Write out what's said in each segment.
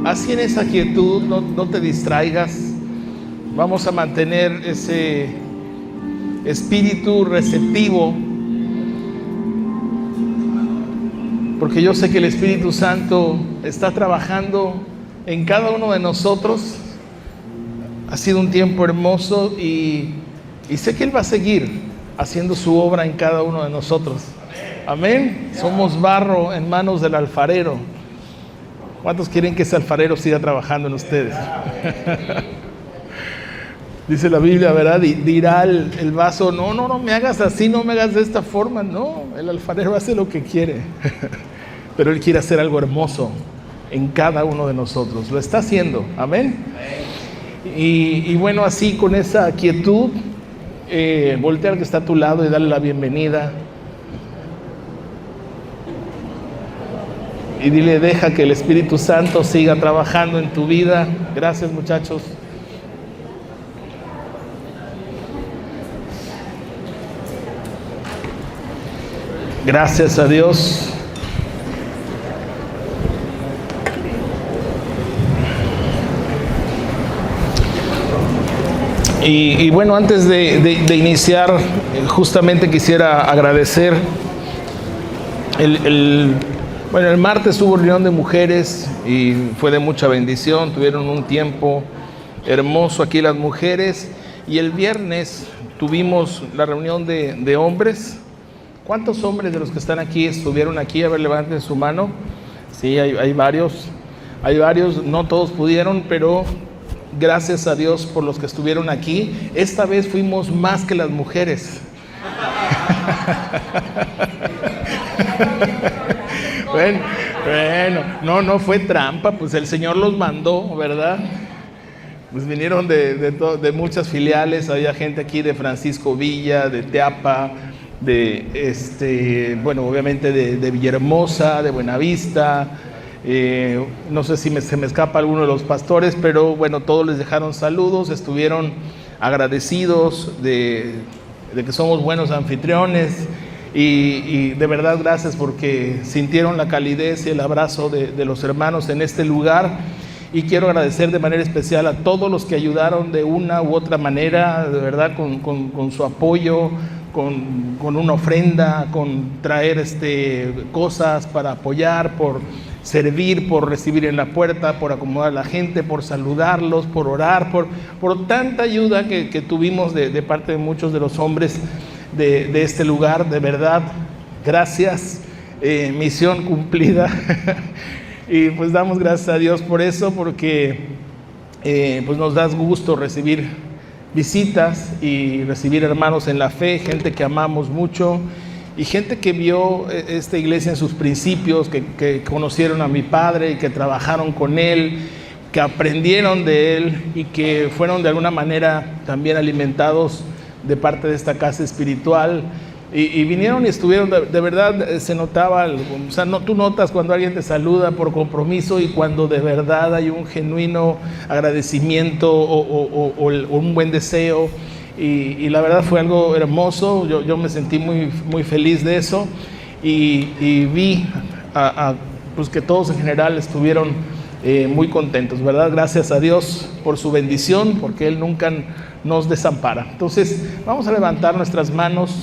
así en esa quietud, no te distraigas. Vamos a mantener ese espíritu receptivo, porque yo sé que el Espíritu Santo está trabajando en cada uno de nosotros. Ha sido un tiempo hermoso y sé que Él va a seguir haciendo su obra en cada uno de nosotros. Amén. Somos barro en manos del alfarero. ¿Cuántos quieren que ese alfarero siga trabajando en ustedes? Dice la Biblia, ¿verdad? Dirá el vaso, no me hagas así, no me hagas de esta forma. No, el alfarero hace lo que quiere. Pero Él quiere hacer algo hermoso en cada uno de nosotros. Lo está haciendo. Amén. Y bueno, así con esa quietud, voltea al que está a tu lado y dale la bienvenida. Y dile, deja que el Espíritu Santo siga trabajando en tu vida. Gracias, muchachos. Gracias a Dios. Y bueno, antes de iniciar, justamente quisiera agradecer. El martes hubo reunión de mujeres y fue de mucha bendición. Tuvieron un tiempo hermoso aquí las mujeres. Y el viernes tuvimos la reunión de hombres. ¿Cuántos hombres de los que están aquí estuvieron aquí? A ver, levanten su mano. Sí, hay varios. Hay varios, no todos pudieron, pero gracias a Dios por los que estuvieron aquí. Esta vez fuimos más que las mujeres. Bueno, no fue trampa, pues el Señor los mandó, ¿verdad? Pues vinieron de muchas filiales. Había gente aquí de Francisco Villa, de Teapa, obviamente de Villahermosa, de Buenavista. No sé si se me escapa alguno de los pastores, pero bueno, todos les dejaron saludos, estuvieron agradecidos de que somos buenos anfitriones y de verdad gracias porque sintieron la calidez y el abrazo de los hermanos en este lugar. Y quiero agradecer de manera especial a todos los que ayudaron de una u otra manera, de verdad, con su apoyo, con una ofrenda, con traer cosas para apoyar, por servir, por recibir en la puerta, por acomodar a la gente, por saludarlos, por orar, por tanta ayuda que tuvimos de parte de muchos de los hombres de este lugar. De verdad, gracias, misión cumplida. Y pues damos gracias a Dios por eso, porque pues nos da gusto recibir visitas y recibir hermanos en la fe, gente que amamos mucho y gente que vio esta iglesia en sus principios, que conocieron a mi padre y que trabajaron con él, que aprendieron de él y que fueron de alguna manera también alimentados de parte de esta casa espiritual. Y vinieron y estuvieron, de verdad se notaba, o sea, tú notas cuando alguien te saluda por compromiso y cuando de verdad hay un genuino agradecimiento o un buen deseo. Y la verdad fue algo hermoso. Yo me sentí muy feliz de eso y vi pues que todos en general estuvieron muy contentos, ¿verdad? Gracias a Dios por su bendición, porque Él nunca nos desampara. Entonces vamos a levantar nuestras manos.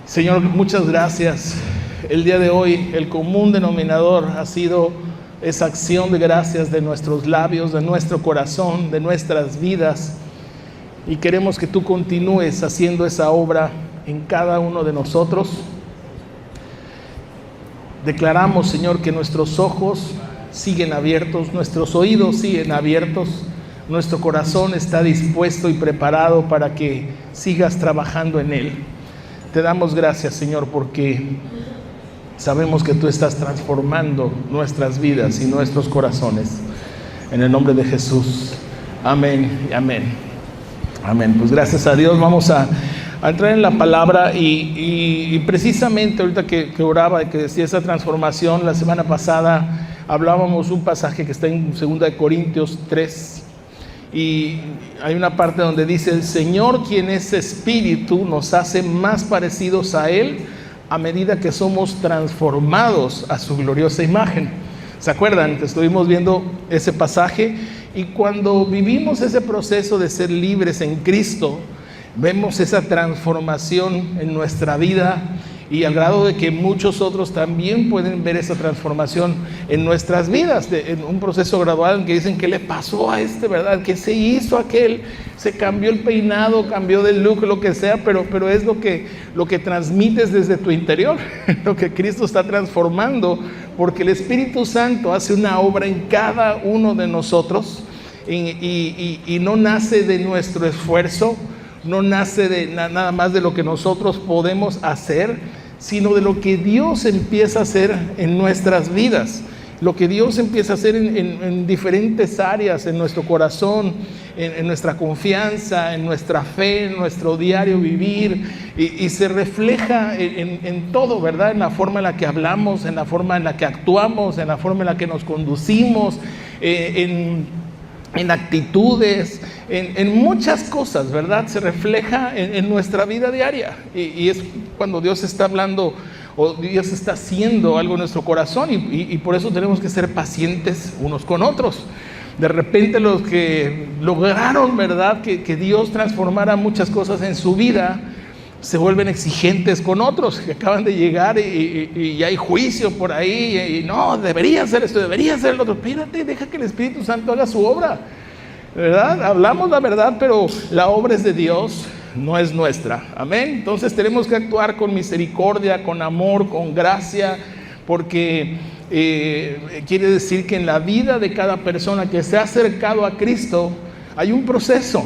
Señor, muchas gracias. El día de hoy el común denominador ha sido esa acción de gracias de nuestros labios, de nuestro corazón, de nuestras vidas. Y queremos que tú continúes haciendo esa obra en cada uno de nosotros. Declaramos, Señor, que nuestros ojos siguen abiertos, nuestros oídos siguen abiertos, nuestro corazón está dispuesto y preparado para que sigas trabajando en él. Te damos gracias, Señor, porque sabemos que tú estás transformando nuestras vidas y nuestros corazones. En el nombre de Jesús. Amén y amén. Amén. Pues gracias a Dios. Vamos a entrar en la palabra y precisamente ahorita que oraba y que decía esa transformación, la semana pasada hablábamos un pasaje que está en 2 Corintios 3. Y hay una parte donde dice: el Señor, quien es espíritu, nos hace más parecidos a Él a medida que somos transformados a su gloriosa imagen. ¿Se acuerdan que estuvimos viendo ese pasaje? Y cuando vivimos ese proceso de ser libres en Cristo, vemos esa transformación en nuestra vida, y al grado de que muchos otros también pueden ver esa transformación en nuestras vidas, en un proceso gradual en que dicen: ¿qué le pasó a este, verdad? ¿Qué se hizo aquel? Se cambió el peinado, cambió de look, lo que sea, pero es lo que transmites desde tu interior, lo que Cristo está transformando, porque el Espíritu Santo hace una obra en cada uno de nosotros, y no nace de nuestro esfuerzo, no nace de nada más de lo que nosotros podemos hacer, sino de lo que Dios empieza a hacer en nuestras vidas, lo que Dios empieza a hacer en diferentes áreas, en nuestro corazón, en nuestra confianza, en nuestra fe, en nuestro diario vivir, y se refleja en todo, ¿verdad? En la forma en la que hablamos, en la forma en la que actuamos, en la forma en la que nos conducimos, en actitudes, en muchas cosas, ¿verdad? Se refleja en nuestra vida diaria, y es cuando Dios está hablando o Dios está haciendo algo en nuestro corazón, y por eso tenemos que ser pacientes unos con otros. De repente los que lograron, ¿verdad?, que Dios transformara muchas cosas en su vida, se vuelven exigentes con otros que acaban de llegar, y hay juicio por ahí, y no, debería hacer esto, debería hacer el otro. Espérate, deja que el Espíritu Santo haga su obra, ¿verdad? Hablamos la verdad, pero la obra es de Dios, no es nuestra. Amén. Entonces tenemos que actuar con misericordia, con amor, con gracia, porque quiere decir que en la vida de cada persona que se ha acercado a Cristo hay un proceso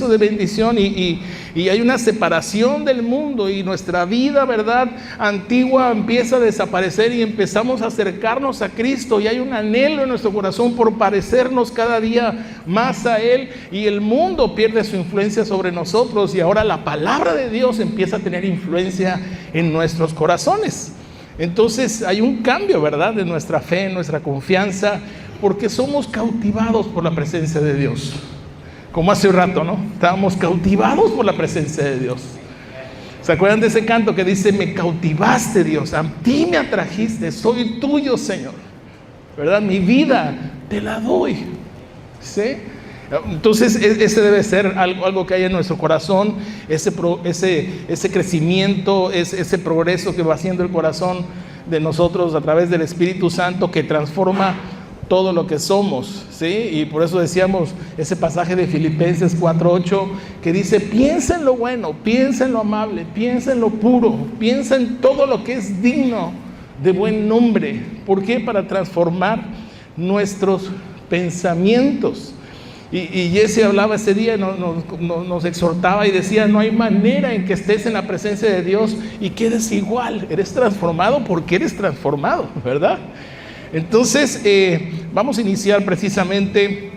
de bendición, y hay una separación del mundo, y nuestra vida, ¿verdad?, antigua empieza a desaparecer, y empezamos a acercarnos a Cristo, y hay un anhelo en nuestro corazón por parecernos cada día más a Él, y el mundo pierde su influencia sobre nosotros, y ahora la palabra de Dios empieza a tener influencia en nuestros corazones. Entonces hay un cambio, ¿verdad?, de nuestra fe, en nuestra confianza, porque somos cautivados por la presencia de Dios. Como hace un rato, ¿no? Estábamos cautivados por la presencia de Dios. ¿Se acuerdan de ese canto que dice: me cautivaste, Dios, a ti me atrajiste, soy tuyo, Señor, ¿verdad? Mi vida te la doy, ¿sí? Entonces ese debe ser algo que hay en nuestro corazón, ese crecimiento, ese progreso que va haciendo el corazón de nosotros a través del Espíritu Santo, que transforma todo lo que somos, ¿sí? Y por eso decíamos ese pasaje de Filipenses 4:8 que dice: piensa en lo bueno, piensa en lo amable, piensa en lo puro, piensa en todo lo que es digno de buen nombre. ¿Por qué? Para transformar nuestros pensamientos. Y Jesse hablaba ese día, nos exhortaba y decía: no hay manera en que estés en la presencia de Dios y quedes igual. Eres transformado porque eres transformado, ¿verdad? Entonces vamos a iniciar precisamente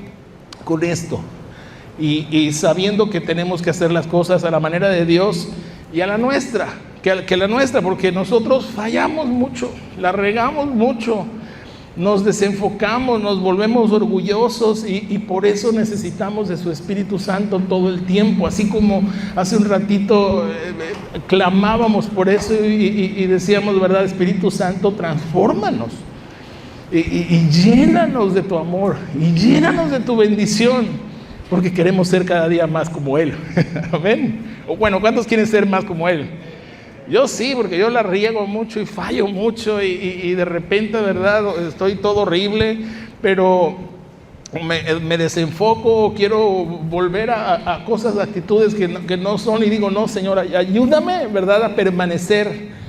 con esto, y sabiendo que tenemos que hacer las cosas a la manera de Dios y a la nuestra, que la nuestra, porque nosotros fallamos mucho, la regamos mucho, nos desenfocamos, nos volvemos orgullosos, y por eso necesitamos de su Espíritu Santo todo el tiempo. Así como hace un ratito clamábamos por eso y decíamos, ¿verdad? Espíritu Santo, transfórmanos. Y llénanos de tu amor, y llénanos de tu bendición, porque queremos ser cada día más como Él. Amén. O bueno, ¿cuántos quieren ser más como Él? Yo sí, porque yo la riego mucho y fallo mucho, y de repente, ¿verdad?, estoy todo horrible, pero me desenfoco, quiero volver a cosas, actitudes que no son, y digo: no, Señor, ayúdame, ¿verdad?, a permanecer.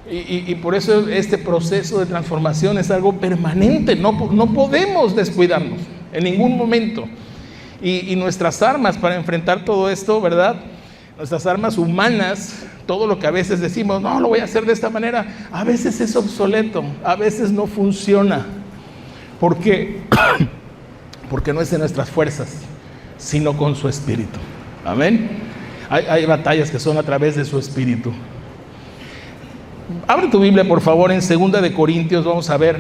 Y por eso este proceso de transformación es algo permanente, no podemos descuidarnos en ningún momento. Y nuestras armas para enfrentar todo esto, ¿verdad?, nuestras armas humanas, todo lo que a veces decimos: no, lo voy a hacer de esta manera, a veces es obsoleto, a veces no funciona. ¿Por qué? Porque no es de nuestras fuerzas, sino con su Espíritu. Amén. Hay batallas que son a través de su Espíritu. Abre tu Biblia, por favor, en 2 de Corintios. Vamos a ver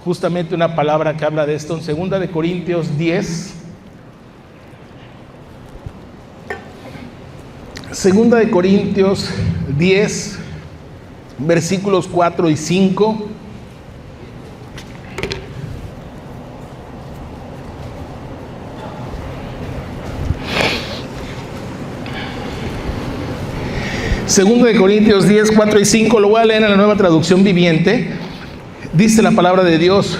justamente una palabra que habla de esto, en 2 de Corintios 10. 2 de Corintios 10, versículos 4 y 5. Segundo de Corintios 10, 4 y 5, lo voy a leer en la Nueva Traducción Viviente. Dice la palabra de Dios,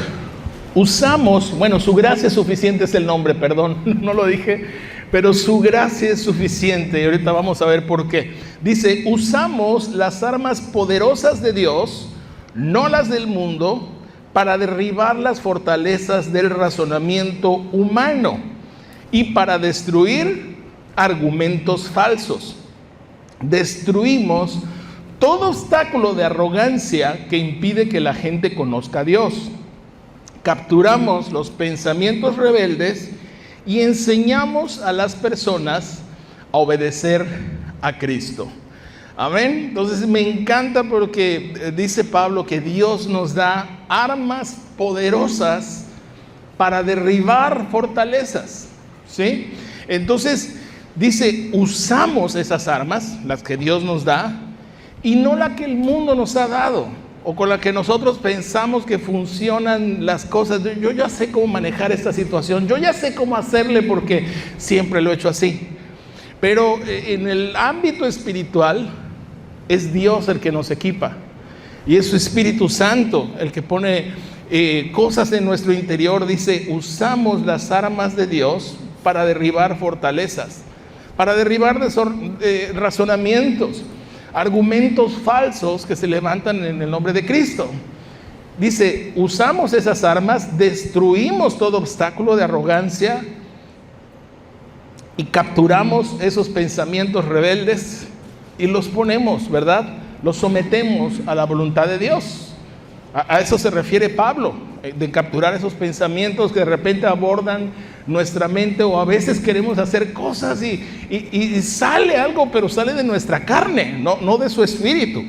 usamos, bueno, su gracia es suficiente es el nombre, perdón, no lo dije, pero su gracia es suficiente y ahorita vamos a ver por qué. Dice, usamos las armas poderosas de Dios, no las del mundo, para derribar las fortalezas del razonamiento humano y para destruir argumentos falsos. Destruimos todo obstáculo de arrogancia que impide que la gente conozca a Dios. Capturamos los pensamientos rebeldes y enseñamos a las personas a obedecer a Cristo. Amén. Entonces me encanta porque dice Pablo que Dios nos da armas poderosas para derribar fortalezas, ¿sí? Entonces dice, usamos esas armas, las que Dios nos da, y no la que el mundo nos ha dado, o con la que nosotros pensamos que funcionan las cosas. Yo ya sé cómo manejar esta situación, yo ya sé cómo hacerle porque siempre lo he hecho así. Pero en el ámbito espiritual es Dios el que nos equipa y es su Espíritu Santo el que pone cosas en nuestro interior. Dice, usamos las armas de Dios para derribar fortalezas, para derribar razonamientos, argumentos falsos que se levantan en el nombre de Cristo. Dice, usamos esas armas, destruimos todo obstáculo de arrogancia y capturamos esos pensamientos rebeldes y los ponemos, ¿verdad? Los sometemos a la voluntad de Dios. A eso se refiere Pablo, de capturar esos pensamientos que de repente abordan nuestra mente, o a veces queremos hacer cosas y sale algo, pero sale de nuestra carne, no de su espíritu.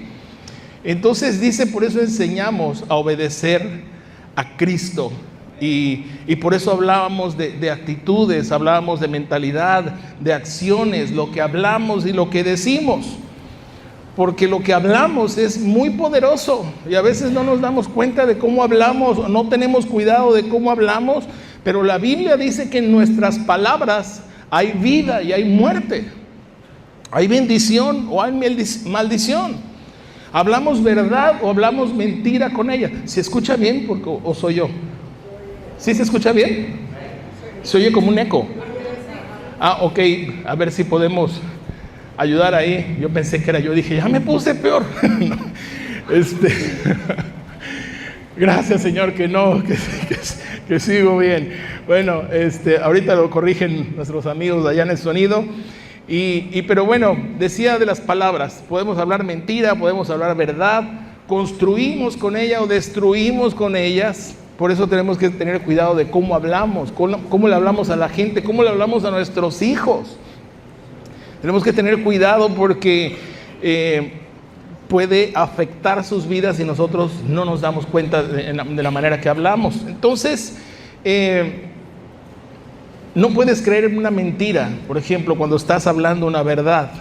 Entonces dice, por eso enseñamos a obedecer a Cristo. Y por eso hablábamos de actitudes, hablábamos de mentalidad, de acciones, lo que hablamos y lo que decimos. Porque lo que hablamos es muy poderoso y a veces no nos damos cuenta de cómo hablamos, o no tenemos cuidado de cómo hablamos, pero la Biblia dice que en nuestras palabras hay vida y hay muerte, hay bendición o hay maldición. ¿Hablamos verdad o hablamos mentira con ella? ¿Se escucha bien o soy yo? ¿Sí se escucha bien? ¿Se oye como un eco? Ok, a ver si podemos ayudar ahí. Yo pensé que era yo, dije, ya me puse peor. Gracias, Señor, que no, que sigo bien. Bueno, ahorita lo corrigen nuestros amigos allá en el sonido. Pero bueno, decía de las palabras, podemos hablar mentira, podemos hablar verdad, construimos con ella o destruimos con ellas. Por eso tenemos que tener cuidado de cómo hablamos, cómo le hablamos a la gente, cómo le hablamos a nuestros hijos. Tenemos que tener cuidado porque puede afectar sus vidas si nosotros no nos damos cuenta de la manera que hablamos. Entonces, no puedes creer en una mentira, por ejemplo, cuando estás hablando una verdad.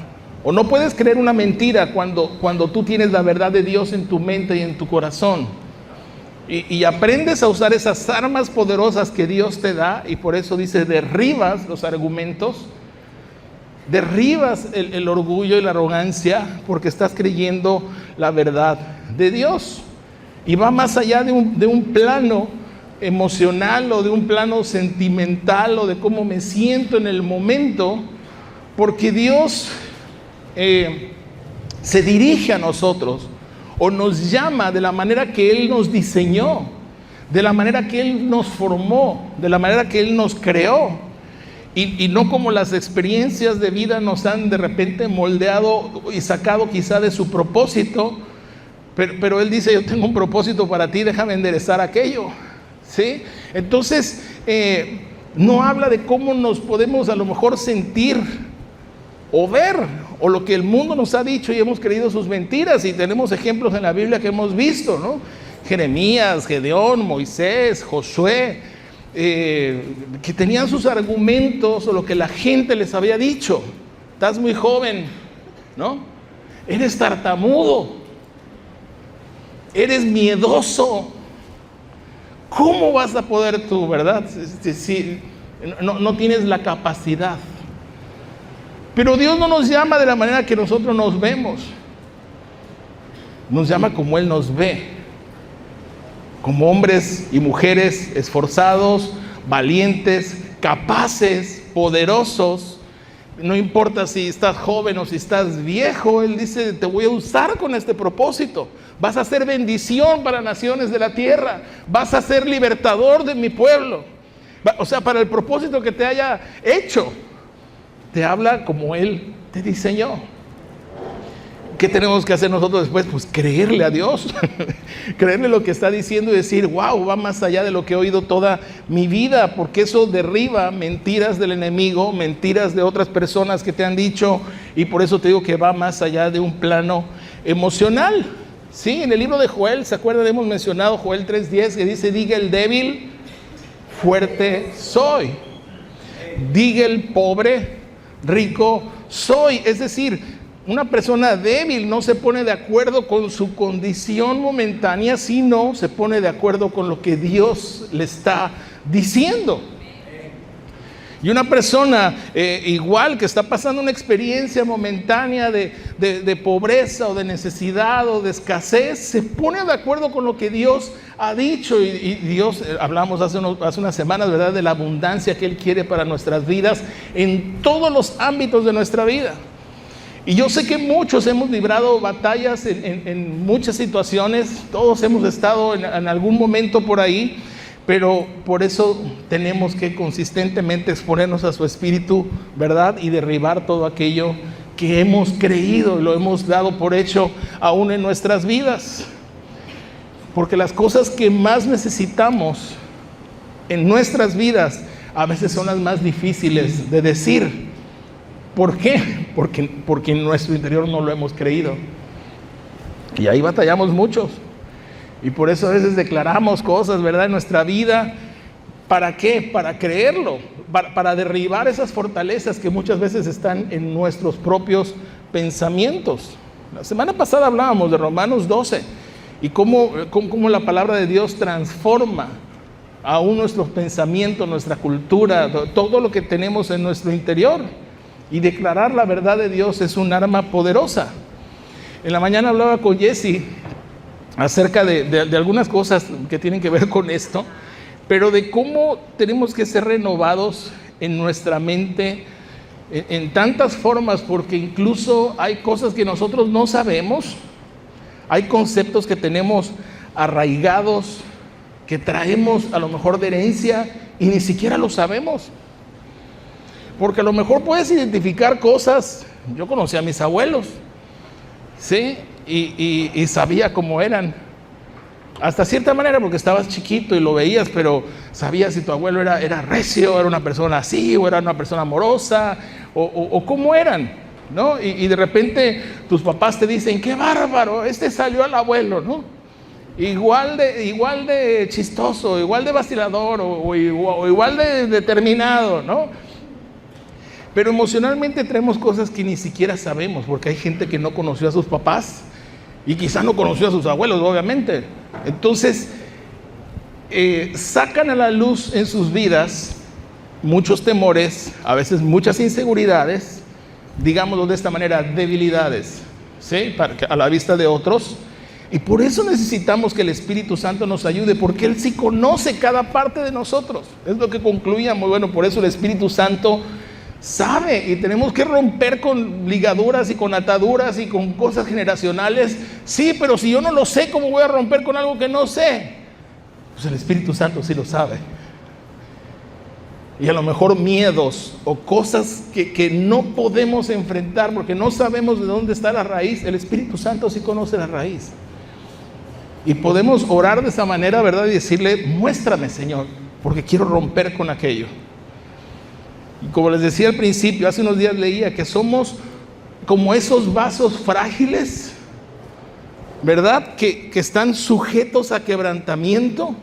O no puedes creer una mentira cuando tú tienes la verdad de Dios en tu mente y en tu corazón. Y aprendes a usar esas armas poderosas que Dios te da, y por eso dice, derribas los argumentos, derribas el orgullo y la arrogancia, porque estás creyendo la verdad de Dios. Y va más allá de un plano emocional o de un plano sentimental o de cómo me siento en el momento, porque Dios se dirige a nosotros o nos llama de la manera que Él nos diseñó, de la manera que Él nos formó, de la manera que Él nos creó, y no como las experiencias de vida nos han de repente moldeado y sacado quizá de su propósito, pero Él dice, yo tengo un propósito para ti, déjame enderezar aquello, ¿sí? Entonces, no habla de cómo nos podemos a lo mejor sentir o ver, o lo que el mundo nos ha dicho y hemos creído sus mentiras, y tenemos ejemplos en la Biblia que hemos visto, ¿no? Jeremías, Gedeón, Moisés, Josué, que tenían sus argumentos o lo que la gente les había dicho. Estás muy joven, ¿no? Eres tartamudo, eres miedoso. ¿Cómo vas a poder tú, verdad? Si no tienes la capacidad. Pero Dios no nos llama de la manera que nosotros nos vemos. Nos llama como Él nos ve. Como hombres y mujeres esforzados, valientes, capaces, poderosos. No importa si estás joven o si estás viejo, Él dice, te voy a usar con este propósito. Vas a ser bendición para naciones de la tierra. Vas a ser libertador de mi pueblo. O sea, para el propósito que te haya hecho. Te habla como Él te diseñó. ¿Qué tenemos que hacer nosotros después? Pues creerle a Dios. Creerle lo que está diciendo y decir, wow, va más allá de lo que he oído toda mi vida, porque eso derriba mentiras del enemigo, mentiras de otras personas que te han dicho, y por eso te digo que va más allá de un plano emocional. Sí, en el libro de Joel, ¿se acuerdan? Hemos mencionado Joel 3:10, que dice, diga el débil, fuerte soy. Diga el pobre, rico soy. Es decir, una persona débil no se pone de acuerdo con su condición momentánea, sino se pone de acuerdo con lo que Dios le está diciendo. Y una persona igual que está pasando una experiencia momentánea de pobreza o de necesidad o de escasez, se pone de acuerdo con lo que Dios ha dicho. Y Dios, hablamos hace unas semanas, ¿verdad?, de la abundancia que Él quiere para nuestras vidas en todos los ámbitos de nuestra vida. Y yo sé que muchos hemos librado batallas en muchas situaciones, todos hemos estado en algún momento por ahí, pero por eso tenemos que consistentemente exponernos a su Espíritu, ¿verdad? Y derribar todo aquello que hemos creído y lo hemos dado por hecho aún en nuestras vidas. Porque las cosas que más necesitamos en nuestras vidas a veces son las más difíciles de decir. ¿Por qué? Porque en nuestro interior no lo hemos creído. Y ahí batallamos muchos. Y por eso a veces declaramos cosas, ¿verdad?, en nuestra vida. ¿Para qué? Para creerlo. Para derribar esas fortalezas que muchas veces están en nuestros propios pensamientos. La semana pasada hablábamos de Romanos 12 y cómo la palabra de Dios transforma aún nuestros pensamientos, nuestra cultura, todo lo que tenemos en nuestro interior. Y declarar la verdad de Dios es un arma poderosa. En la mañana hablaba con Jesse acerca de algunas cosas que tienen que ver con esto, pero de cómo tenemos que ser renovados en nuestra mente en tantas formas, porque incluso hay cosas que nosotros no sabemos, hay conceptos que tenemos arraigados, que traemos a lo mejor de herencia y ni siquiera lo sabemos. Porque a lo mejor puedes identificar cosas. Yo conocí a mis abuelos, ¿sí? Y sabía cómo eran. Hasta cierta manera, porque estabas chiquito y lo veías, pero sabías si tu abuelo era recio, era una persona así, o era una persona amorosa, o cómo eran, ¿no? Y de repente tus papás te dicen, ¡qué bárbaro! Este salió al abuelo, ¿no? Igual de chistoso, igual de vacilador, o igual de determinado, ¿no? Pero emocionalmente traemos cosas que ni siquiera sabemos, porque hay gente que no conoció a sus papás y quizá no conoció a sus abuelos, obviamente. Entonces, sacan a la luz en sus vidas muchos temores, a veces muchas inseguridades, digámoslo de esta manera, debilidades, ¿sí?, a la vista de otros. Y por eso necesitamos que el Espíritu Santo nos ayude, porque Él sí conoce cada parte de nosotros. Es lo que concluíamos. Bueno, por eso el Espíritu Santo sabe, y tenemos que romper con ligaduras y con ataduras y con cosas generacionales. Sí, pero si yo no lo sé, ¿cómo voy a romper con algo que no sé? Pues el Espíritu Santo sí lo sabe. Y a lo mejor miedos o cosas que no podemos enfrentar porque no sabemos de dónde está la raíz, el Espíritu Santo sí conoce la raíz. Y podemos orar de esa manera, ¿verdad? Y decirle, muéstrame, Señor, porque quiero romper con aquello. Y como les decía al principio, hace unos días leía que somos como esos vasos frágiles, ¿verdad?, que están sujetos a quebrantamiento,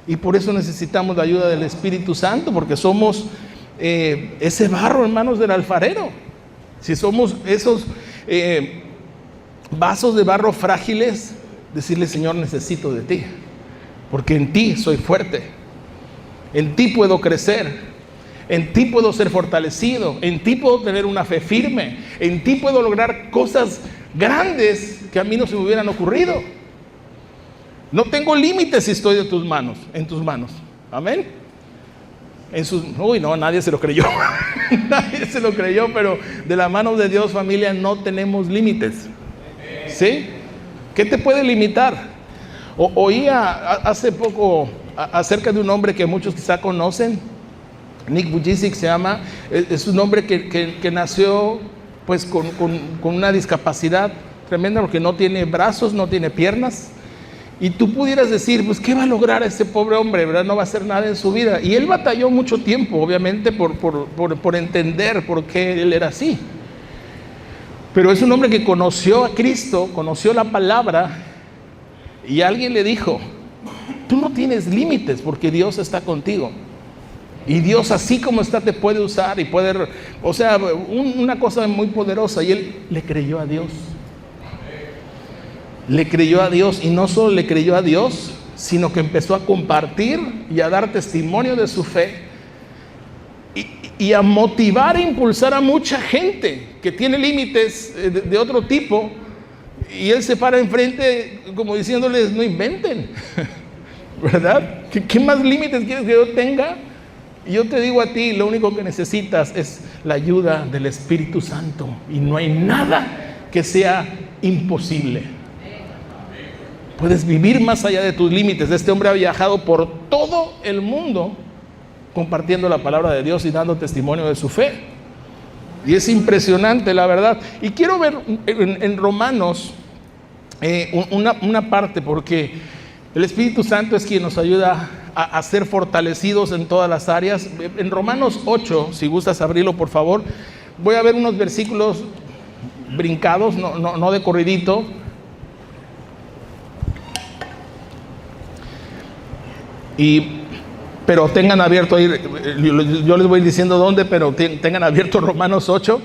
y por eso necesitamos la ayuda del Espíritu Santo, porque somos ese barro en manos del alfarero. Si somos esos vasos de barro frágiles, decirle, Señor, necesito de ti, porque en ti soy fuerte, en ti puedo crecer, En ti puedo ser fortalecido, en ti puedo tener una fe firme, en ti puedo lograr cosas grandes que a mí no se me hubieran ocurrido. No tengo límites si estoy en tus manos. Amén. Uy, no, nadie se lo creyó. Nadie se lo creyó, pero de la mano de Dios, familia, no tenemos límites. ¿Sí? ¿Qué te puede limitar? Oía hace poco acerca de un hombre que muchos quizá conocen, Nick Vujicic se llama. Es un hombre que nació pues con una discapacidad tremenda, porque no tiene brazos, no tiene piernas. Y tú pudieras decir, pues ¿qué va a lograr ese pobre hombre? ¿Verdad? No va a hacer nada en su vida. Y él batalló mucho tiempo, obviamente, por entender por qué él era así. Pero es un hombre que conoció a Cristo, conoció la palabra, y alguien le dijo, tú no tienes límites porque Dios está contigo. Y Dios, así como está, te puede usar y puede, o sea, una cosa muy poderosa. Y él le creyó a Dios. Le creyó a Dios, y no solo le creyó a Dios, sino que empezó a compartir y a dar testimonio de su fe y a motivar e impulsar a mucha gente que tiene límites de otro tipo, y él se para enfrente como diciéndoles, no inventen, ¿verdad? ¿Qué más límites quieres que yo tenga? Y yo te digo a ti, lo único que necesitas es la ayuda del Espíritu Santo, y no hay nada que sea imposible. Puedes vivir más allá de tus límites. Este hombre ha viajado por todo el mundo compartiendo la palabra de Dios y dando testimonio de su fe. Y es impresionante, la verdad. Y quiero ver en Romanos una parte, porque el Espíritu Santo es quien nos ayuda a ser fortalecidos en todas las áreas. En Romanos 8, si gustas abrirlo, por favor, voy a ver unos versículos brincados, no de corridito. Pero tengan abierto ahí, yo les voy diciendo dónde, pero tengan abierto Romanos 8.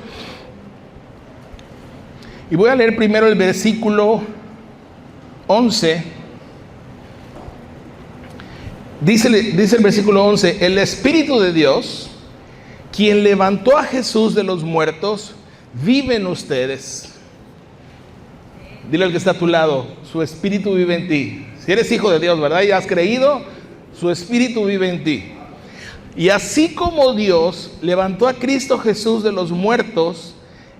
Y voy a leer primero el versículo 11. Dice el versículo 11, el Espíritu de Dios, quien levantó a Jesús de los muertos, vive en ustedes. Dile al que está a tu lado, su Espíritu vive en ti. Si eres hijo de Dios, ¿verdad? Y has creído, su Espíritu vive en ti. Y así como Dios levantó a Cristo Jesús de los muertos,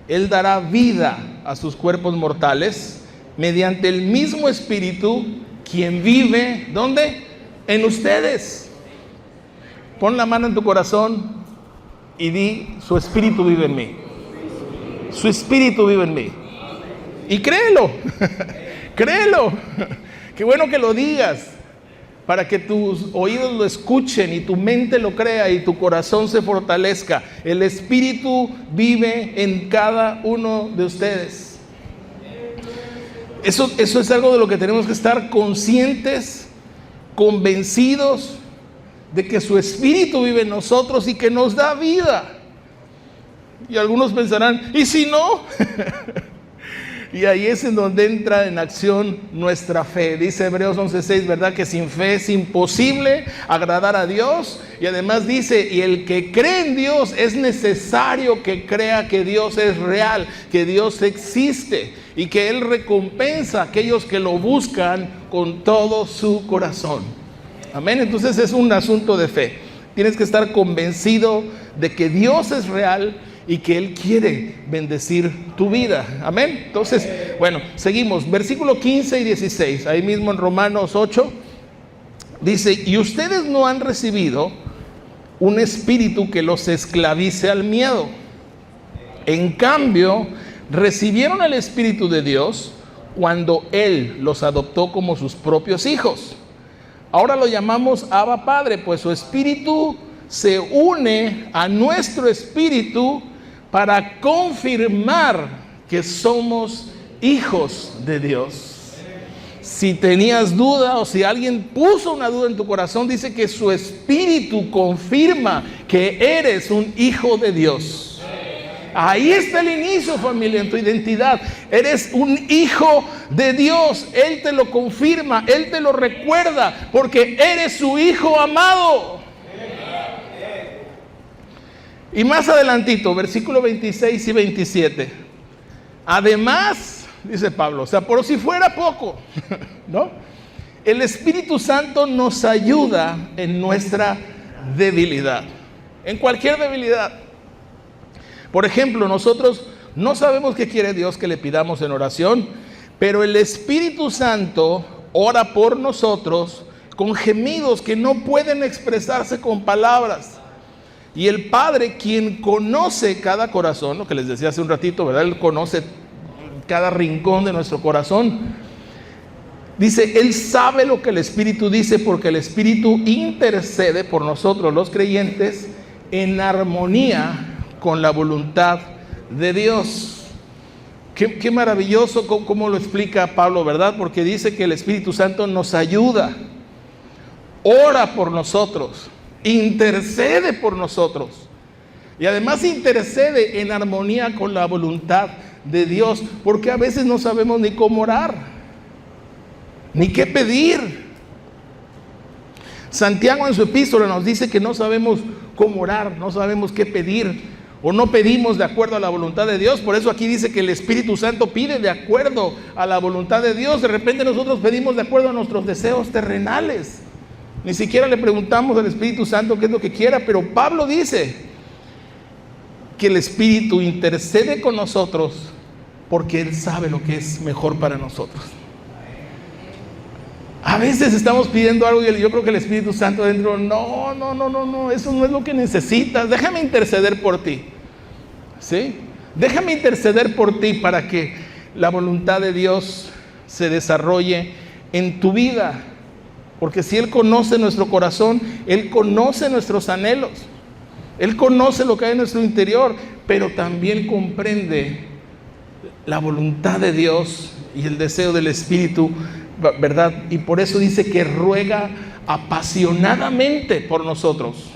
Él dará vida a sus cuerpos mortales mediante el mismo Espíritu, quien vive, ¿dónde? En ustedes. Pon la mano en tu corazón y di, su Espíritu vive en mí. Su Espíritu vive en mí. Y créelo. Créelo. Qué bueno que lo digas, para que tus oídos lo escuchen y tu mente lo crea y tu corazón se fortalezca. El Espíritu vive en cada uno de ustedes. Eso es algo de lo que tenemos que estar conscientes, convencidos de que su Espíritu vive en nosotros y que nos da vida. Y algunos pensarán, ¿y si no? Y ahí es en donde entra en acción nuestra fe. Dice Hebreos 11:6, ¿verdad? Que sin fe es imposible agradar a Dios. Y además dice, y el que cree en Dios es necesario que crea que Dios es real, que Dios existe y que Él recompensa a aquellos que lo buscan con todo su corazón. Amén. Entonces es un asunto de fe. Tienes que estar convencido de que Dios es real y que Él quiere bendecir tu vida. Amén. Entonces, bueno, seguimos. Versículo 15 y 16, ahí mismo en Romanos 8, dice, y ustedes no han recibido un espíritu que los esclavice al miedo. En cambio, recibieron el Espíritu de Dios cuando Él los adoptó como sus propios hijos. Ahora lo llamamos Abba Padre, pues su Espíritu se une a nuestro espíritu para confirmar que somos hijos de Dios. Si tenías duda o si alguien puso una duda en tu corazón, dice que su Espíritu confirma que eres un hijo de Dios. Ahí está el inicio, familia, en tu identidad. Eres un hijo de Dios. Él te lo confirma, Él te lo recuerda, porque eres su hijo amado. Y más adelantito, versículo 26 y 27. Además, dice Pablo, o sea, por si fuera poco, ¿no? El Espíritu Santo nos ayuda en nuestra debilidad, en cualquier debilidad. Por ejemplo, nosotros no sabemos qué quiere Dios que le pidamos en oración, pero el Espíritu Santo ora por nosotros con gemidos que no pueden expresarse con palabras. Y el Padre, quien conoce cada corazón, lo que les decía hace un ratito, ¿verdad? Él conoce cada rincón de nuestro corazón. Dice, Él sabe lo que el Espíritu dice porque el Espíritu intercede por nosotros los creyentes en armonía con la voluntad de Dios. Qué maravilloso cómo lo explica Pablo, ¿verdad? Porque dice que el Espíritu Santo nos ayuda, ora por nosotros, intercede por nosotros. Y además intercede en armonía con la voluntad de Dios, porque a veces no sabemos ni cómo orar, ni qué pedir. Santiago en su epístola nos dice que no sabemos cómo orar, no sabemos qué pedir, o no pedimos de acuerdo a la voluntad de Dios. Por eso aquí dice que el Espíritu Santo pide de acuerdo a la voluntad de Dios. De repente nosotros pedimos de acuerdo a nuestros deseos terrenales. Ni siquiera le preguntamos al Espíritu Santo qué es lo que quiera, pero Pablo dice que el Espíritu intercede con nosotros porque Él sabe lo que es mejor para nosotros. A veces estamos pidiendo algo y yo creo que el Espíritu Santo adentro, no, eso no es lo que necesitas, déjame interceder por ti, ¿sí? Déjame interceder por ti para que la voluntad de Dios se desarrolle en tu vida. Porque si Él conoce nuestro corazón, Él conoce nuestros anhelos, Él conoce lo que hay en nuestro interior, pero también comprende la voluntad de Dios y el deseo del Espíritu, ¿verdad? Y por eso dice que ruega apasionadamente por nosotros.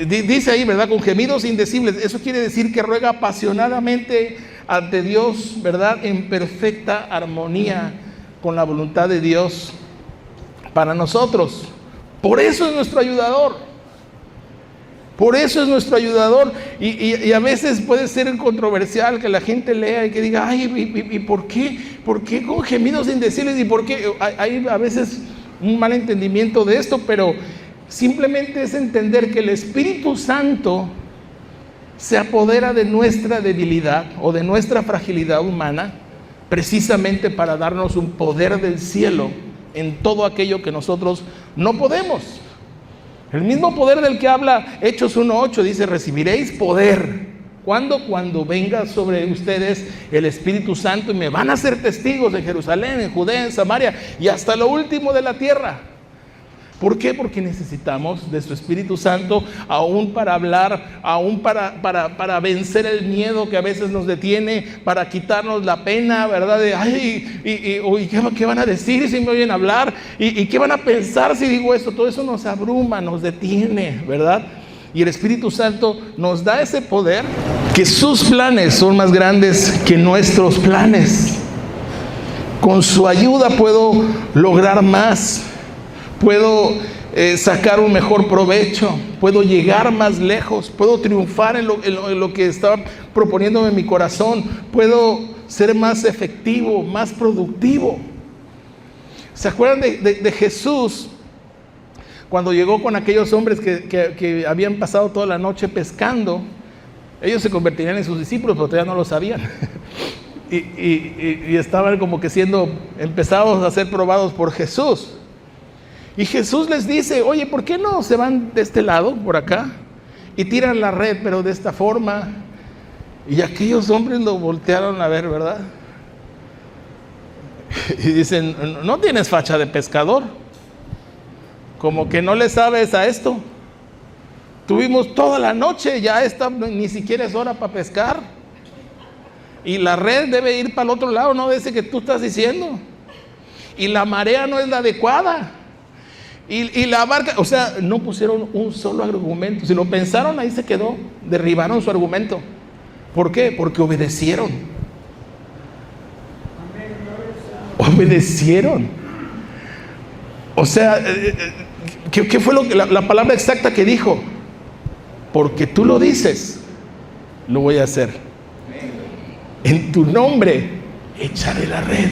Dice ahí, ¿verdad? Con gemidos indecibles. Eso quiere decir que ruega apasionadamente ante Dios, ¿verdad? En perfecta armonía con la voluntad de Dios para nosotros. Por eso es nuestro ayudador. Por eso es nuestro ayudador. Y a veces puede ser controversial que la gente lea y que diga, ay, ¿y por qué? ¿Por qué con gemidos indecibles? ¿Y por qué? Hay a veces un mal entendimiento de esto, pero simplemente es entender que el Espíritu Santo se apodera de nuestra debilidad o de nuestra fragilidad humana, precisamente para darnos un poder del cielo en todo aquello que nosotros no podemos. El mismo poder del que habla Hechos 1:8 dice, recibiréis poder. ¿Cuándo? Cuando venga sobre ustedes el Espíritu Santo y me van a ser testigos en Jerusalén, en Judea, en Samaria y hasta lo último de la tierra. ¿Por qué? Porque necesitamos de su Espíritu Santo aún para hablar, aún para vencer el miedo que a veces nos detiene, para quitarnos la pena, ¿verdad? De, ay, ¿qué van a decir si me oyen hablar? ¿Y qué van a pensar si digo esto? Todo eso nos abruma, nos detiene, ¿verdad? Y el Espíritu Santo nos da ese poder, que sus planes son más grandes que nuestros planes. Con su ayuda puedo lograr más. Puedo sacar un mejor provecho, puedo llegar más lejos, puedo triunfar en lo que estaba proponiéndome en mi corazón, puedo ser más efectivo, más productivo. ¿Se acuerdan de Jesús cuando llegó con aquellos hombres que habían pasado toda la noche pescando? Ellos se convertirían en sus discípulos, pero todavía no lo sabían. y estaban como que empezados a ser probados por Jesús. Y Jesús les dice, oye, ¿por qué no se van de este lado, por acá? Y tiran la red, pero de esta forma. Y aquellos hombres lo voltearon a ver, ¿verdad? Y dicen, no tienes facha de pescador. Como que no le sabes a esto. Tuvimos toda la noche, ya ni siquiera es hora para pescar. Y la red debe ir para el otro lado, no ese que tú estás diciendo. Y la marea no es la adecuada. Y la barca, o sea, no pusieron un solo argumento. Si lo pensaron, ahí se quedó. Derribaron su argumento. ¿Por qué? Porque obedecieron. Obedecieron. O sea, ¿qué fue la palabra exacta que dijo? porque tú lo dices, lo voy a hacer. En tu nombre echaré la red.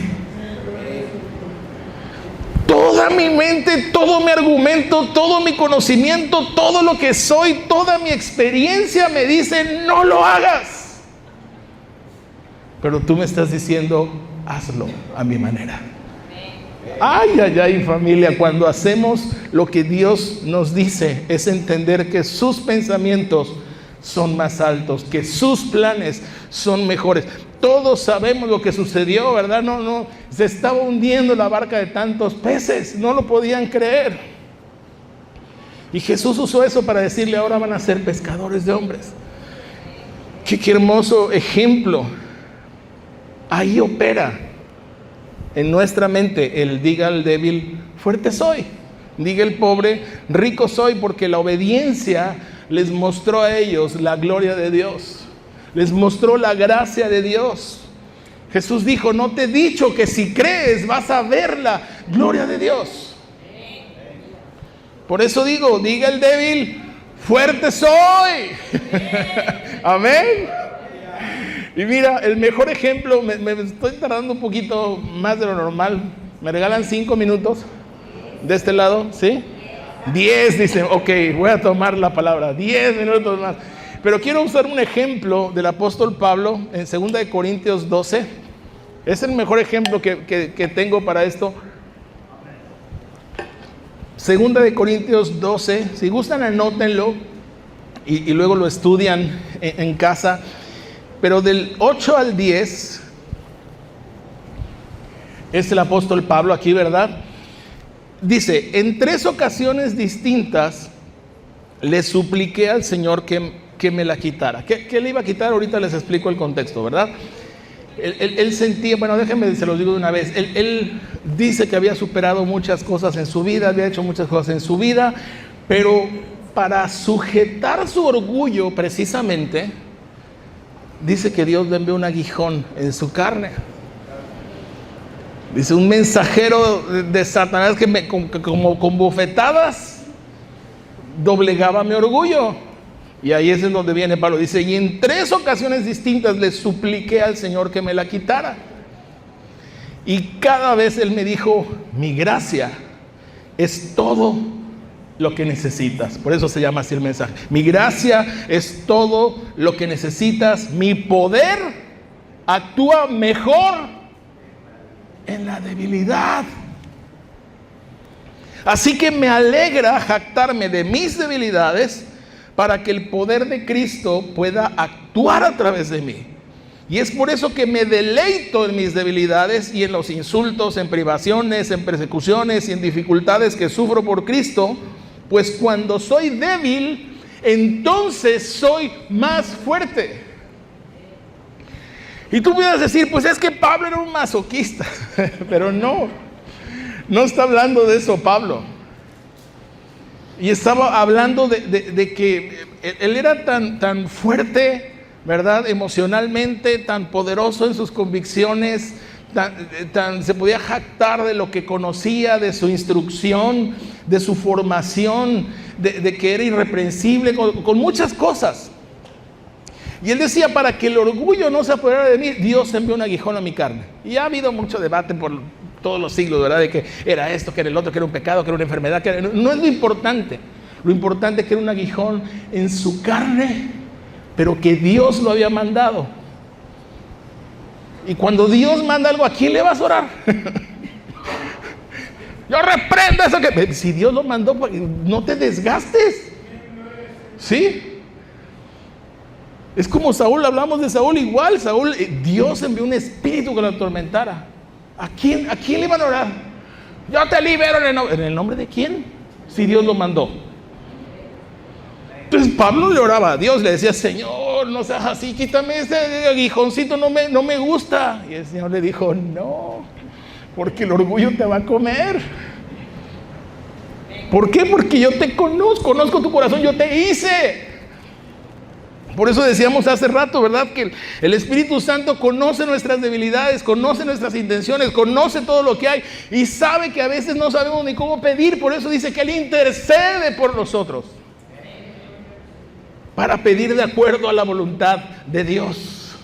Toda mi mente, todo mi argumento, todo mi conocimiento, todo lo que soy, toda mi experiencia me dice, no lo hagas. Pero tú me estás diciendo, hazlo a mi manera. Ay, ay, ay, familia, cuando hacemos lo que Dios nos dice, es entender que sus pensamientos son más altos, que sus planes son mejores. Todos sabemos lo que sucedió, ¿verdad? No, se estaba hundiendo la barca de tantos peces, no lo podían creer. Y Jesús usó eso para decirle, ahora van a ser pescadores de hombres. Qué hermoso ejemplo. Ahí opera en nuestra mente el diga al débil, fuerte soy. Diga el pobre, rico soy, porque la obediencia les mostró a ellos la gloria de Dios. Les mostró la gracia de Dios. Jesús dijo, no te he dicho que si crees vas a ver la gloria de Dios. Por eso digo, diga el débil, fuerte soy. Amén. Y mira, el mejor ejemplo, me estoy tardando un poquito más de lo normal. ¿Me regalan 5 minutos de este lado? ¿Sí? 10, dicen, ok, voy a tomar la palabra, 10 minutos más. Pero quiero usar un ejemplo del apóstol Pablo en 2 Corintios 12. Es el mejor ejemplo que tengo para esto. 2 Corintios 12, si gustan anótenlo y luego lo estudian en casa. Pero del 8 al 10 es el apóstol Pablo aquí, ¿verdad? Dice, en 3 ocasiones distintas le supliqué al Señor que me la quitara. ¿Qué le iba a quitar? Ahorita les explico el contexto, ¿verdad? Él sentía, bueno, déjenme, se los digo de una vez, él dice que había superado muchas cosas en su vida, había hecho muchas cosas en su vida, pero para sujetar su orgullo precisamente, dice que Dios le envió un aguijón en su carne. Dice, un mensajero de Satanás que como con bofetadas doblegaba mi orgullo. Y ahí es en donde viene Pablo. Dice, y en 3 ocasiones distintas le supliqué al Señor que me la quitara. Y cada vez Él me dijo, mi gracia es todo lo que necesitas. Por eso se llama así el mensaje. Mi gracia es todo lo que necesitas. Mi poder actúa mejor en la debilidad. Así que me alegra jactarme de mis debilidades para que el poder de Cristo pueda actuar a través de mí. Y es por eso que me deleito en mis debilidades y en los insultos, en privaciones, en persecuciones y en dificultades que sufro por Cristo, pues cuando soy débil, entonces soy más fuerte. Y tú puedes decir, pues es que Pablo era un masoquista, pero no está hablando de eso Pablo. Y estaba hablando de que él era tan fuerte, ¿verdad? Emocionalmente, tan poderoso en sus convicciones, se podía jactar de lo que conocía, de su instrucción, de su formación, de que era irreprensible, con muchas cosas. Y él decía, para que el orgullo no se apoderara de mí, Dios envió un aguijón a mi carne. Y ha habido mucho debate por todos los siglos, ¿verdad? De que era esto, que era el otro, que era un pecado, que era una enfermedad, no es lo importante. Lo importante es que era un aguijón en su carne, pero que Dios lo había mandado. Y cuando Dios manda algo, ¿a quién le vas a orar? Yo reprendo eso que... Si Dios lo mandó, no te desgastes. ¿Sí? Es como Saúl, hablamos de Saúl igual. Saúl, Dios envió un espíritu que lo atormentara. ¿A quién le iban a orar? Yo te libero ¿en el nombre de quién? Si Dios lo mandó. Entonces Pablo le oraba a Dios, le decía, Señor, no seas así, quítame ese aguijoncito, no me gusta. Y el Señor le dijo, no, porque el orgullo te va a comer. ¿Por qué? Porque yo te conozco tu corazón, yo te hice. Por eso decíamos hace rato, ¿verdad? Que el Espíritu Santo conoce nuestras debilidades, conoce nuestras intenciones, conoce todo lo que hay y sabe que a veces no sabemos ni cómo pedir. Por eso dice que Él intercede por nosotros. para pedir de acuerdo a la voluntad de Dios.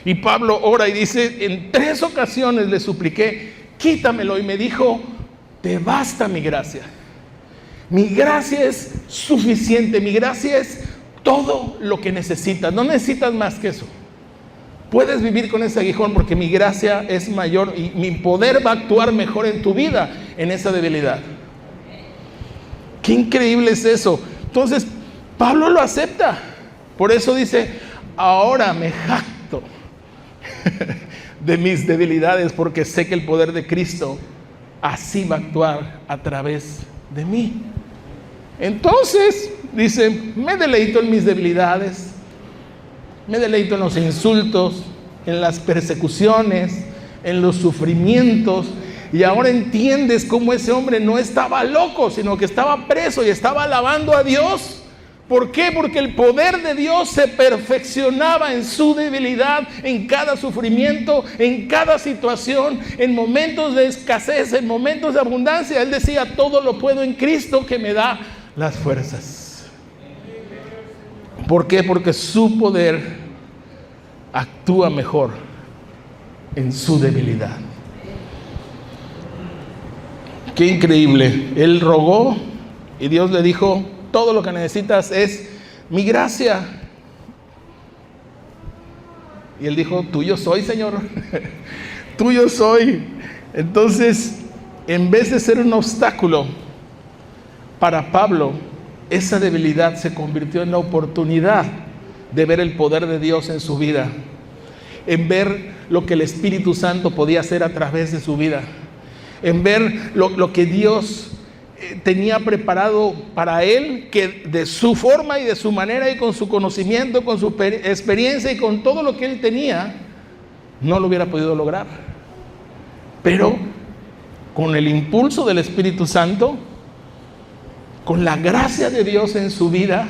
Y Pablo ora y dice, en 3 ocasiones le supliqué, quítamelo, y me dijo, te basta mi gracia. Mi gracia es suficiente, mi gracia es todo lo que necesitas, no necesitas más que eso. Puedes vivir con ese aguijón porque mi gracia es mayor y mi poder va a actuar mejor en tu vida, en esa debilidad. Qué increíble es eso. Entonces, Pablo lo acepta. Por eso dice, ahora me jacto de mis debilidades porque sé que el poder de Cristo así va a actuar a través de mí. Entonces, dice, me deleito en mis debilidades, me deleito en los insultos, en las persecuciones, en los sufrimientos. Y ahora entiendes cómo ese hombre no estaba loco, sino que estaba preso y estaba alabando a Dios. ¿Por qué? Porque el poder de Dios se perfeccionaba en su debilidad, en cada sufrimiento, en cada situación, en momentos de escasez, en momentos de abundancia. Él decía, todo lo puedo en Cristo que me da las fuerzas. ¿Por qué? Porque su poder actúa mejor en su debilidad. Qué increíble. Él rogó y Dios le dijo, todo lo que necesitas es mi gracia. Y él dijo, tuyo soy, Señor. Tuyo soy. Entonces, en vez de ser un obstáculo para Pablo, esa debilidad se convirtió en la oportunidad de ver el poder de Dios en su vida, en ver lo que el Espíritu Santo podía hacer a través de su vida, en ver lo que Dios tenía preparado para él, que de su forma y de su manera y con su conocimiento, con su experiencia y con todo lo que él tenía, no lo hubiera podido lograr. Pero con el impulso del Espíritu Santo, con la gracia de Dios en su vida,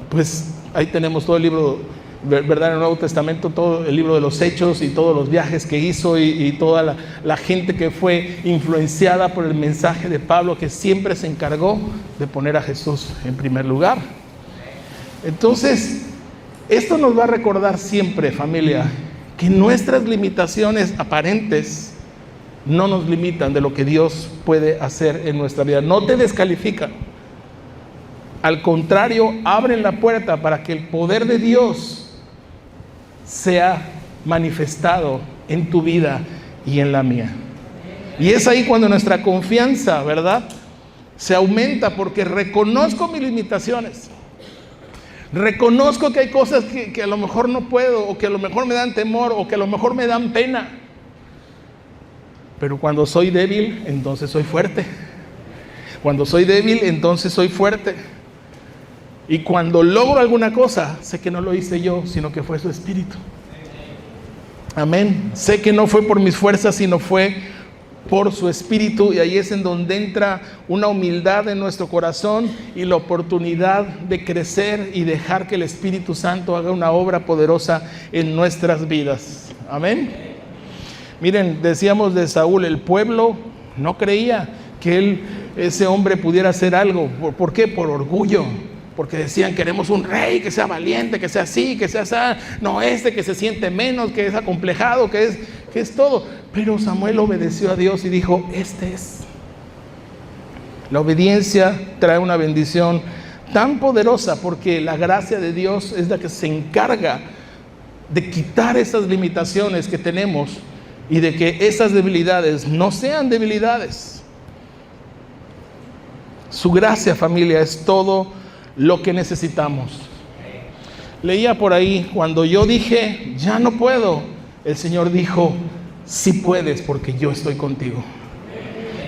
pues ahí tenemos todo el libro, ¿verdad? En el Nuevo Testamento, todo el libro de los Hechos y todos los viajes que hizo y toda la gente que fue influenciada por el mensaje de Pablo, que siempre se encargó de poner a Jesús en primer lugar. Entonces, esto nos va a recordar siempre, familia, que nuestras limitaciones aparentes no nos limitan de lo que Dios puede hacer en nuestra vida. No te descalifican. Al contrario, abren la puerta para que el poder de Dios sea manifestado en tu vida y en la mía. Y es ahí cuando nuestra confianza, ¿verdad?, se aumenta, porque reconozco mis limitaciones. Reconozco que hay cosas que a lo mejor no puedo, o que a lo mejor me dan temor, o que a lo mejor me dan pena. Pero cuando soy débil, entonces soy fuerte. Cuando soy débil, entonces soy fuerte. Y cuando logro alguna cosa, sé que no lo hice yo, sino que fue su Espíritu. Amén. Sé que no fue por mis fuerzas, sino fue por su Espíritu. Y ahí es en donde entra una humildad en nuestro corazón y la oportunidad de crecer y dejar que el Espíritu Santo haga una obra poderosa en nuestras vidas. Amén. Miren, decíamos de Saúl, el pueblo no creía que ese hombre pudiera hacer algo. ¿Por qué? Por orgullo. Porque decían, queremos un rey que sea valiente, que sea así, que sea así. No que se siente menos, que es acomplejado, que es todo. Pero Samuel obedeció a Dios y dijo, este es. La obediencia trae una bendición tan poderosa, porque la gracia de Dios es la que se encarga de quitar esas limitaciones que tenemos y de que esas debilidades no sean debilidades. Su gracia, familia, es todo lo que necesitamos. Leía por ahí, cuando yo dije, ya no puedo, el Señor dijo, sí puedes porque yo estoy contigo.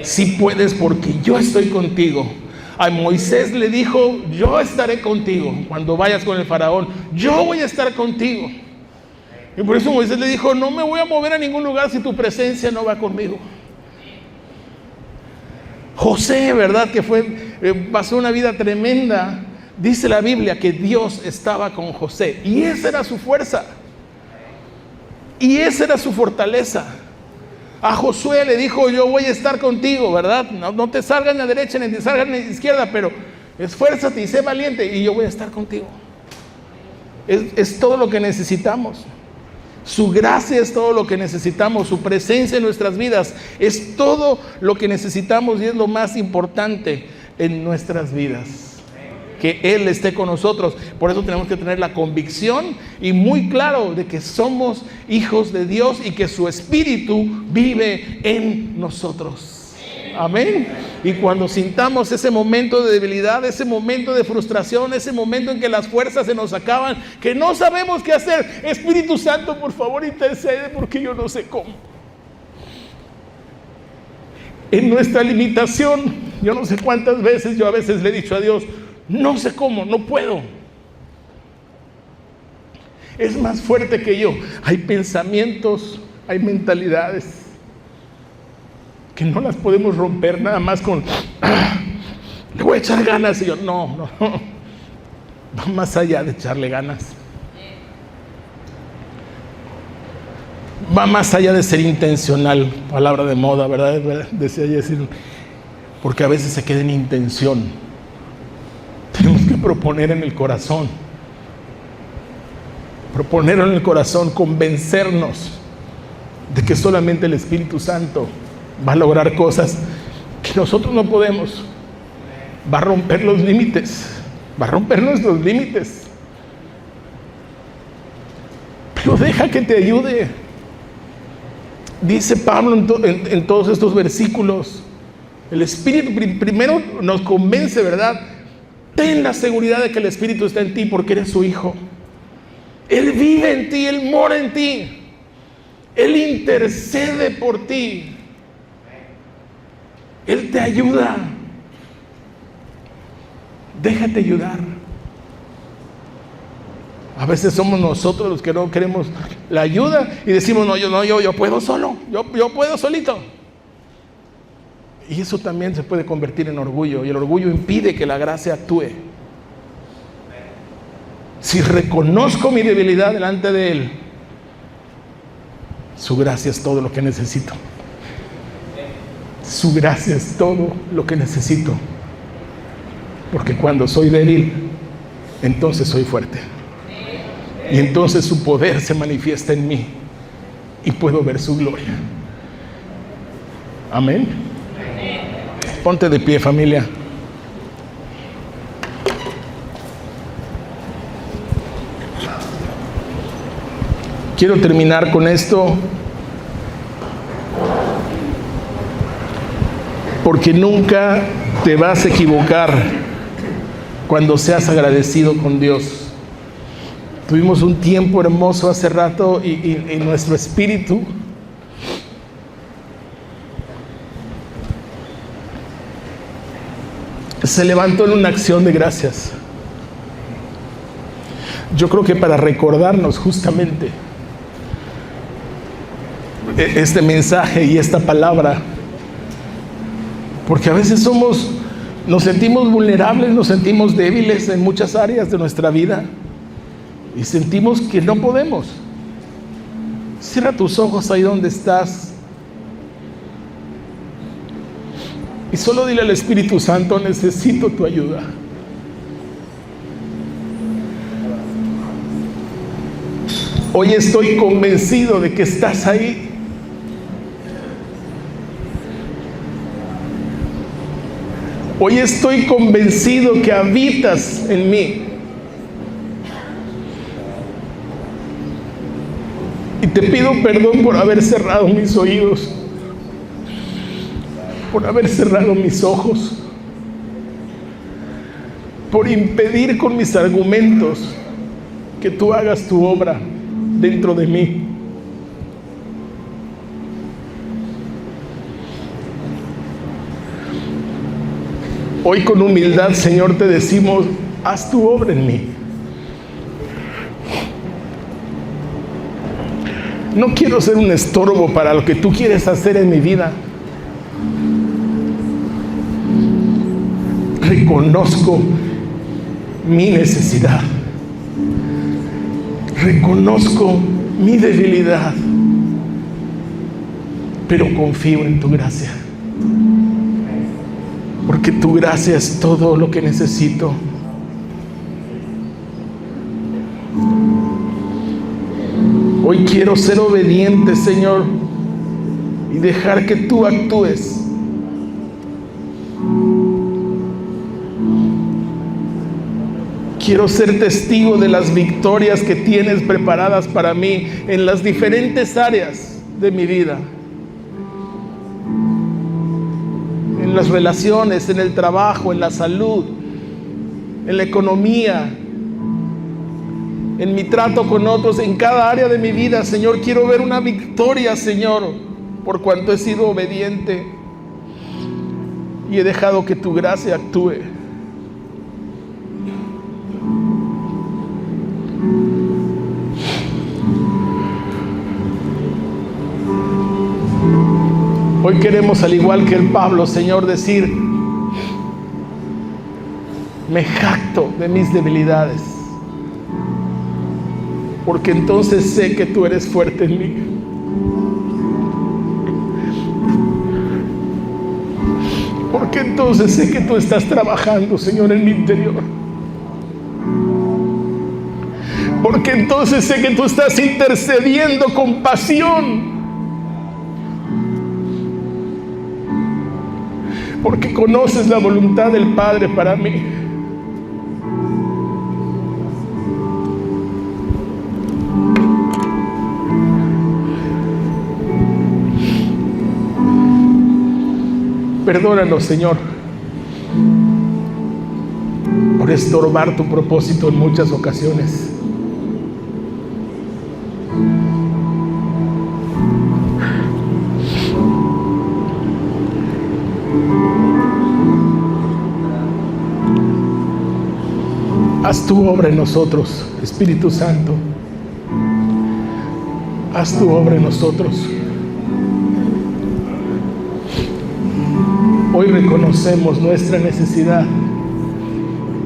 Sí puedes porque yo estoy contigo. A Moisés le dijo, yo estaré contigo cuando vayas con el faraón, yo voy a estar contigo. Y por eso Moisés le dijo, no me voy a mover a ningún lugar si tu presencia no va conmigo. José, ¿verdad? Que pasó una vida tremenda. Dice la Biblia que Dios estaba con José. Y esa era su fuerza. Y esa era su fortaleza. A Josué le dijo, yo voy a estar contigo, ¿verdad? No te salgas ni a la derecha ni te salgas ni a la izquierda, pero Esfuérzate y sé valiente y yo voy a estar contigo. Es todo lo que necesitamos. Su gracia es todo lo que necesitamos. Su presencia en nuestras vidas es todo lo que necesitamos y es lo más importante en nuestras vidas. Que Él esté con nosotros. Por eso tenemos que tener la convicción y muy claro de que somos hijos de Dios y que su Espíritu vive en nosotros. Amén. Y cuando sintamos ese momento de debilidad, ese momento de frustración, ese momento en que las fuerzas se nos acaban, que no sabemos qué hacer, Espíritu Santo, por favor, intercede porque yo no sé cómo. En nuestra limitación, yo no sé cuántas veces, yo a veces le he dicho a Dios, no sé cómo, no puedo. Es más fuerte que yo. Hay pensamientos, hay mentalidades que no las podemos romper nada más con le voy a echar ganas. Y yo, no, va más allá de echarle ganas. Va más allá de ser intencional. Palabra de moda, ¿verdad? Decía Jessy, porque a veces se queda en intención. Tenemos que proponer en el corazón. Proponerlo en el corazón, convencernos de que solamente el Espíritu Santo va a lograr cosas que nosotros no podemos. Va a romper los límites. Va a romper nuestros límites. Pero deja que te ayude. Dice Pablo en todos estos versículos, el Espíritu primero nos convence, ¿verdad? Ten la seguridad de que el Espíritu está en ti porque eres su hijo. Él vive en ti, Él mora en ti. Él intercede por ti. Él te ayuda. Déjate ayudar. A veces somos nosotros los que no queremos la ayuda y decimos, yo puedo solo, yo puedo solito. Y eso también se puede convertir en orgullo, y el orgullo impide que la gracia actúe. Si reconozco mi debilidad delante de Él, su gracia es todo lo que necesito. Su gracia es todo lo que necesito. Porque cuando soy débil, entonces soy fuerte. Y entonces su poder se manifiesta en mí y puedo ver su gloria. Amén. Ponte de pie, familia. Quiero terminar con esto, porque nunca te vas a equivocar cuando seas agradecido con Dios. Tuvimos un tiempo hermoso hace rato y nuestro espíritu se levantó en una acción de gracias. Yo creo que para recordarnos justamente este mensaje y esta palabra, porque a veces nos sentimos vulnerables, nos sentimos débiles en muchas áreas de nuestra vida y sentimos que no podemos. Cierra tus ojos ahí donde estás y solo dile al Espíritu Santo, necesito tu ayuda. Hoy estoy convencido de que estás ahí. Hoy estoy convencido que habitas en mí. Y te pido perdón por haber cerrado mis oídos, por haber cerrado mis ojos, por impedir con mis argumentos que tú hagas tu obra dentro de mí. Hoy con humildad, Señor, te decimos, haz tu obra en mí. No quiero ser un estorbo para lo que tú quieres hacer en mi vida. Reconozco mi necesidad. Reconozco mi debilidad. Pero confío en tu gracia. porque tu gracia es todo lo que necesito. Hoy quiero ser obediente, Señor, y dejar que tú actúes. Quiero ser testigo de las victorias que tienes preparadas para mí en las diferentes áreas de mi vida. En las relaciones, en el trabajo, en la salud, en la economía, en mi trato con otros, en cada área de mi vida, Señor. Quiero ver una victoria, Señor, por cuanto he sido obediente y he dejado que tu gracia actúe. Hoy queremos, al igual que el Pablo, Señor, decir: me jacto de mis debilidades, porque entonces sé que tú eres fuerte en mí. Porque entonces sé que tú estás trabajando, Señor, en mi interior. Porque entonces sé que tú estás intercediendo con pasión. Porque conoces la voluntad del Padre para mí. Perdónanos, Señor, por estorbar tu propósito en muchas ocasiones. Haz tu obra en nosotros, Espíritu Santo. Haz tu obra en nosotros. Hoy reconocemos nuestra necesidad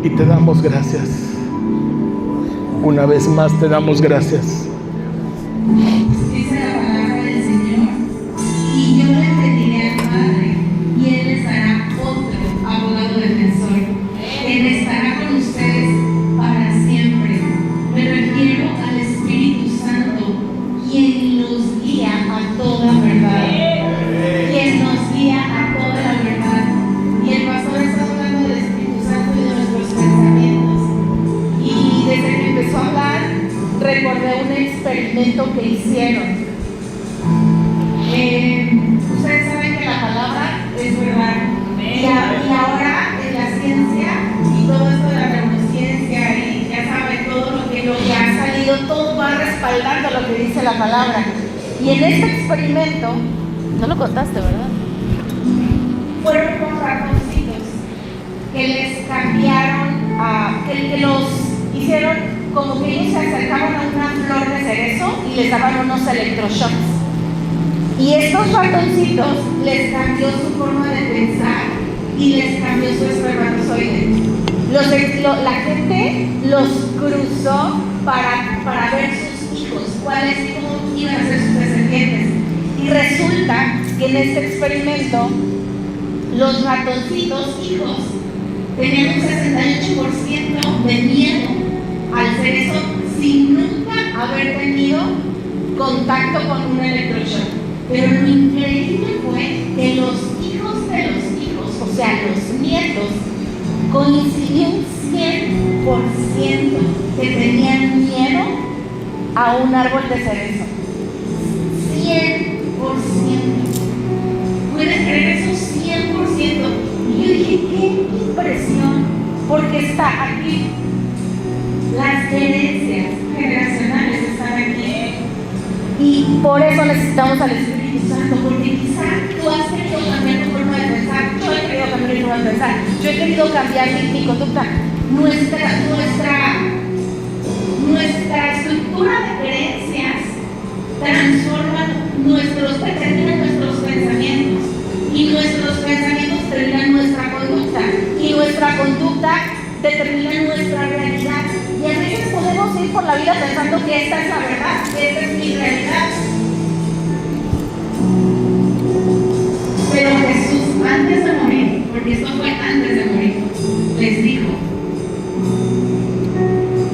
y te damos gracias. Una vez más te damos gracias. Dice la palabra del Señor: y yo le pediré al Padre, y Él les dará otro abogado defensor, que estará con ustedes para siempre. Me refiero al Espíritu Santo, quien nos guía a toda verdad. Quien nos guía a toda la verdad. Y el pastor está hablando del Espíritu Santo y de nuestros pensamientos. Y desde que empezó a hablar, recordé un experimento que hicieron. Ustedes saben que la palabra es verdad. Y ahora en la ciencia y todo esto de la neurociencia, y ya saben, todo lo que ha salido, todo va respaldando lo que dice la palabra. Y en este experimento, no lo contaste, ¿verdad? Fueron unos ratoncitos que les cambiaron, que los hicieron como que ellos se acercaban a una flor de cerezo y les daban unos electroshocks. Y estos ratoncitos les cambió su forma de pensar y les cambió su espermatozoide. La gente los cruzó para ver sus hijos, cómo iban a ser sus descendientes. Y resulta que en este experimento los ratoncitos hijos tenían un 68% de miedo al cerezo sin nunca haber tenido contacto con un electroshock. Pero lo increíble fue que los hijos de los hijos, o sea, los nietos, coincidían 100% que tenían miedo a un árbol de cerezo. 100%. ¿Pueden creer eso? 100%. Y yo dije, qué impresión, porque está aquí. Las herencias generacionales están aquí. Y por eso necesitamos al Espíritu Santo, porque quizá tú has querido cambiar tu forma de pensar, yo he querido cambiar mi forma de pensar, yo he querido cambiar mi conducta. Nuestra estructura de creencias determinan nuestros pensamientos, y nuestros pensamientos determinan nuestra conducta, y nuestra conducta determina nuestra realidad. Y a veces podemos ir por la vida pensando que esta es la verdad, que esta es mi realidad. Pero Jesús, antes de morir, porque esto fue antes de morir, les dijo: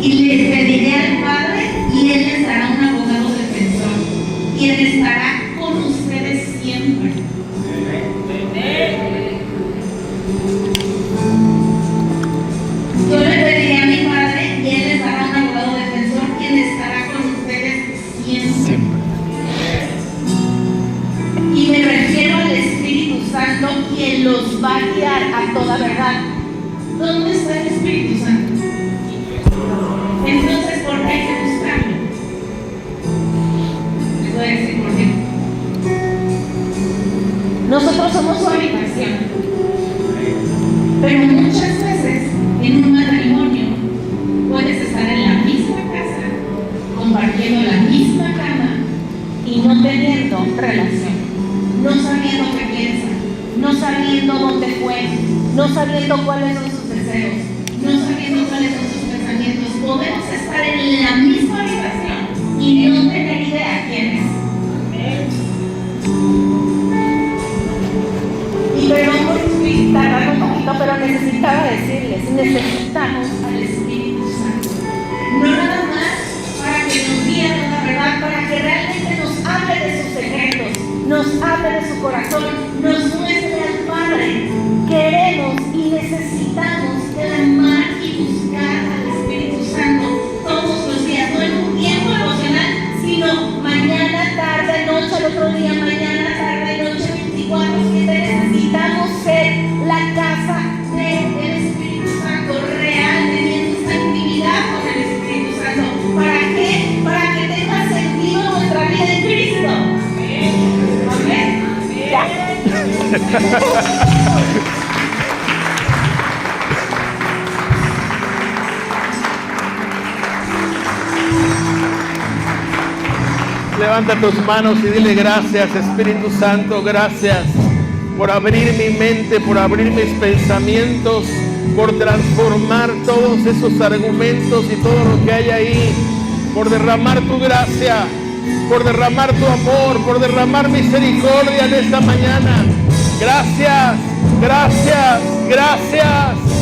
y le pediré al Padre, y Él les dará un abogado defensor, quien estará con ustedes siempre. Yo le pediré a mi Padre, y Él les dará un abogado defensor, quien estará con ustedes siempre. Y me refiero al Espíritu Santo, quien los va a guiar a toda verdad. ¿Dónde está el Espíritu Santo? Entonces, ¿por qué hay que buscarlo? Les voy a decir por qué. Nosotros somos su habitación, pero muchas veces en un matrimonio puedes estar en la misma casa, compartiendo la misma cama y no teniendo relación, no sabiendo qué piensa, no sabiendo dónde fue, no sabiendo cuáles son sus deseos, no sabiendo cuáles son sus pensamientos. Podemos estar en la misma habitación y no tener idea quién es. Y perdón por tardar un poquito, pero necesitaba decirles, necesitamos al Espíritu Santo. No nada más para que nos guíe a la verdad, para que realmente nos hable de sus secretos, nos hable de su corazón, nos muestre al Padre. Queremos y necesitamos clamar y buscar al Espíritu Santo todos los días, no en un tiempo emocional, sino mañana, tarde, noche, al otro día, mañana, tarde, noche, 24/7. Necesitamos ser la casa del Espíritu Santo, real, teniendo esta intimidad con el Espíritu Santo. ¿Para qué? Para que tenga sentido nuestra vida en Cristo. ¿Amén? Ya. Levanta tus manos y dile: gracias, Espíritu Santo, gracias por abrir mi mente, por abrir mis pensamientos, por transformar todos esos argumentos y todo lo que hay ahí, por derramar tu gracia, por derramar tu amor, por derramar misericordia en esta mañana. Gracias, gracias, gracias.